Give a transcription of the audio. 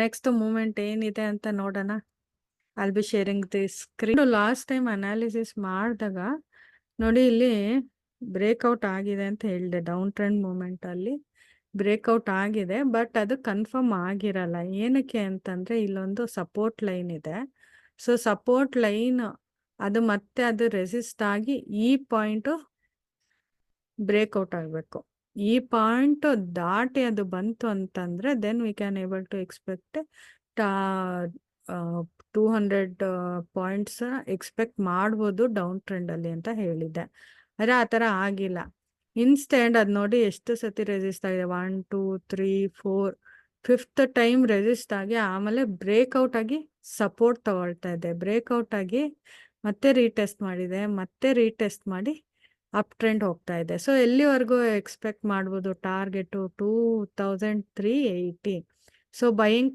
Next moment ಏನಿದೆ ಅಂತ ನೋಡೋಣ. I'll be sharing the screen. Last time analysis ಮಾಡಿದಾಗ ನೋಡಿ, ಇಲ್ಲಿ ಬ್ರೇಕ್ಔಟ್ ಆಗಿದೆ ಅಂತ ಹೇಳಿದೆ. ಡೌನ್ ಟ್ರೆಂಡ್ ಮೂಮೆಂಟ್ ಅಲ್ಲಿ ಬ್ರೇಕ್ಔಟ್ ಆಗಿದೆ, ಬಟ್ ಅದು ಕನ್ಫರ್ಮ್ ಆಗಿರಲ್ಲ. ಏನಕ್ಕೆ ಅಂತಂದ್ರೆ ಇಲ್ಲೊಂದು ಸಪೋರ್ಟ್ ಲೈನ್ ಇದೆ. ಸೊ ಸಪೋರ್ಟ್ ಲೈನ್ ಅದು ಮತ್ತೆ ಅದು ರೆಸಿಸ್ಟ್ ಆಗಿ ಈ ಪಾಯಿಂಟ್ ಬ್ರೇಕ್ಔಟ್ ಆಗಬೇಕು. ಈ ಪಾಯಿಂಟ್ ದಾಟಿ ಅದು ಬಂತು ಅಂತಂದ್ರೆ then we can able to expect 200 points expect ಮಾಡ್ಬೋದು ಡೌನ್ ಟ್ರೆಂಡ್ ಅಲ್ಲಿ ಅಂತ ಹೇಳಿದ್ದೆ. ಆದರೆ ಆ ಥರ ಆಗಿಲ್ಲ. ಇನ್ಸ್ಟೆಂಡ್ ಅದು ನೋಡಿ ಎಷ್ಟು ಸತಿ ರೆಸಿಸ್ಟ್ ಆಗಿದೆ. 1 2 3 4 5th ಟೈಮ್ ರೆಸಿಸ್ಟ್ ಆಗಿ ಆಮೇಲೆ ಬ್ರೇಕ್ಔಟ್ ಆಗಿ ಸಪೋರ್ಟ್ ತಗೊಳ್ತಾ ಇದೆ. ಬ್ರೇಕ್ಔಟ್ ಆಗಿ ಮತ್ತೆ ರೀಟೆಸ್ಟ್ ಮಾಡಿದೆ, ಮತ್ತೆ ರೀಟೆಸ್ಟ್ ಮಾಡಿ ಅಪ್ ಟ್ರೆಂಡ್ ಹೋಗ್ತಾ ಇದೆ. ಸೊ ಎಲ್ಲಿವರೆಗೂ ಎಕ್ಸ್ಪೆಕ್ಟ್ ಮಾಡ್ಬೋದು ಟಾರ್ಗೆಟು 2380. So buying